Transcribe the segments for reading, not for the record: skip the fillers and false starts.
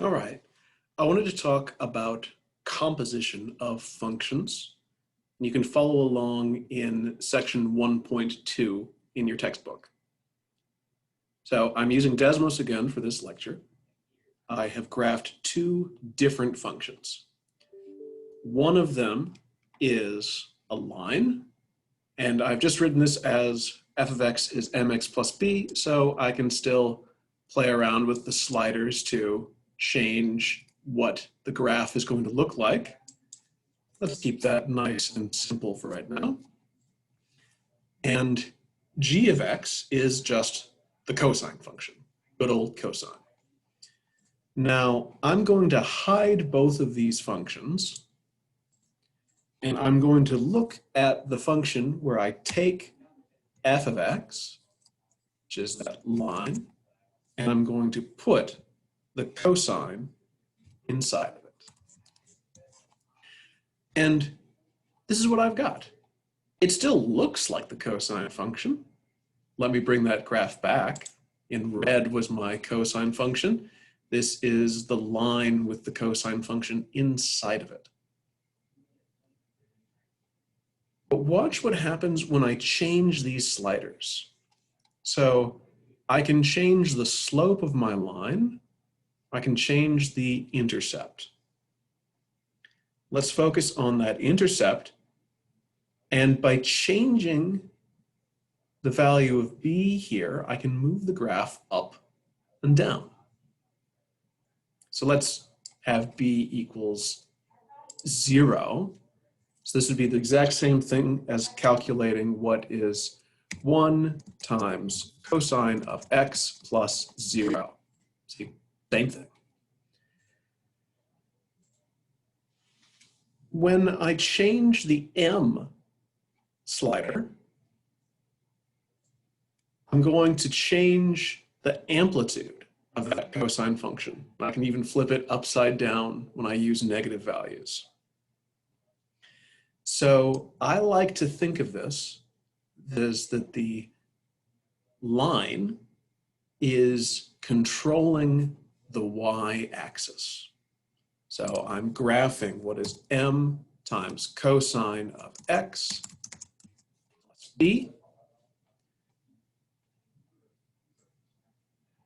All right. I wanted to talk about composition of functions. You can follow along in section 1.2 in your textbook. So I'm using Desmos again for this lecture. I have graphed two different functions. One of them is a line, and I've just written this as f of x is mx plus b, so I can still play around with the sliders to change what the graph is going to look like. Let's keep that nice and simple for right now. And g of x is just the cosine function, good old cosine. Now, I'm going to hide both of these functions, and I'm going to look at the function where I take f of x, which is that line, and I'm going to put the cosine inside of it. And this is what I've got. It still looks like the cosine function. Let me bring that graph back. In red was my cosine function. This is the line with the cosine function inside of it. But watch what happens when I change these sliders. So I can change the slope of my line. I can change the intercept. Let's focus on that intercept. And by changing the value of b here, I can move the graph up and down. So let's have b equals 0. So this would be the exact same thing as calculating what is 1 times cosine of x plus 0. See, same thing. When I change the m slider, I'm going to change the amplitude of that cosine function. I can even flip it upside down when I use negative values. So I like to think of this as that the line is controlling the y-axis. So I'm graphing what is m times cosine of x plus b.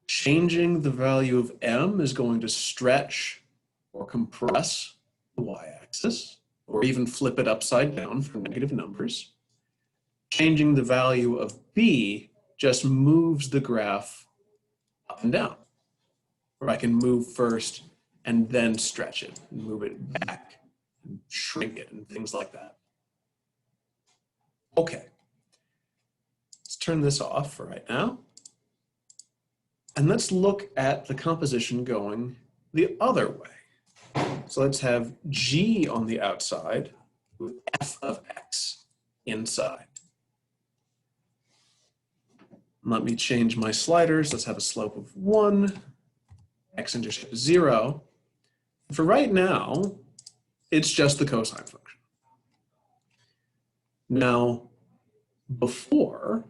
Changing the value of m is going to stretch or compress the y-axis, or even flip it upside down for negative numbers. Changing the value of b just moves the graph up and down, or I can move first and then stretch it, and move it back, and shrink it, and things like that. Okay, let's turn this off for right now. And let's look at the composition going the other way. So let's have g on the outside with f of x inside. Let me change my sliders. Let's have a slope of 1, x-intercept 0. For right now, it's just the cosine function. Now, before,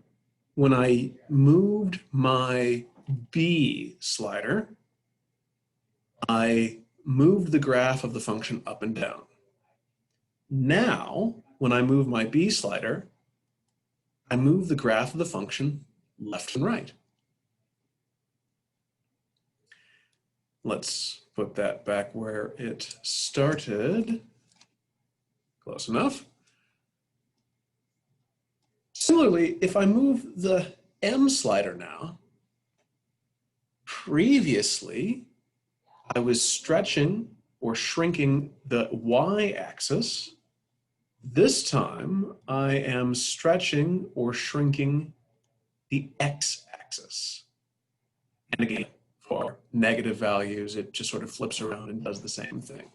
when I moved my b slider, I moved the graph of the function up and down. Now, when I move my b slider, I move the graph of the function left and right. Let's put that back where it started. Close enough. Similarly, if I move the m slider now, previously I was stretching or shrinking the y-axis. This time I am stretching or shrinking the x-axis. And again, for negative values, it just sort of flips around and does the same thing.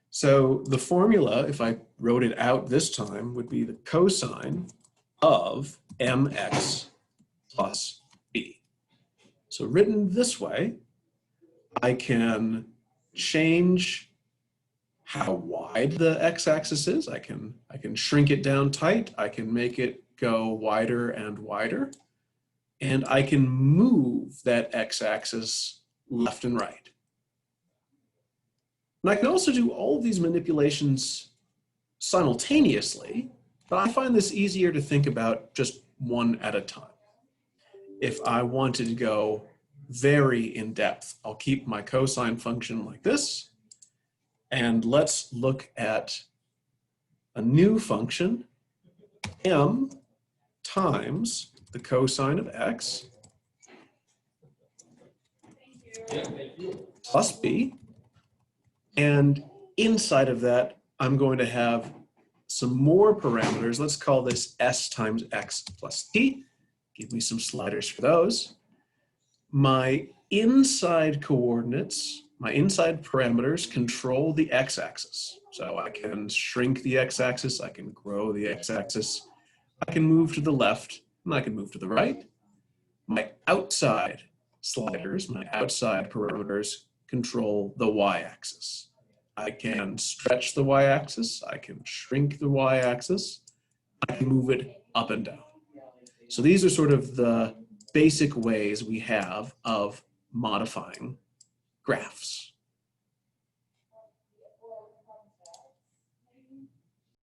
So the formula, if I wrote it out this time, would be the cosine of mx plus b. So written this way, I can change how wide the x-axis is. I can shrink it down tight. I can make it go wider and wider. And I can move that x-axis left and right. And I can also do all of these manipulations simultaneously, but I find this easier to think about just one at a time. If I wanted to go very in depth, I'll keep my cosine function like this, and let's look at a new function, m times the cosine of x plus b. And inside of that, I'm going to have some more parameters. Let's call this s times x plus t. Give me some sliders for those. My inside coordinates, my inside parameters control the x-axis. So I can shrink the x-axis, I can grow the x-axis, I can move to the left, and I can move to the right. My outside sliders, my outside parameters control the y-axis. I can stretch the y-axis, I can shrink the y-axis, I can move it up and down. So these are sort of the basic ways we have of modifying graphs.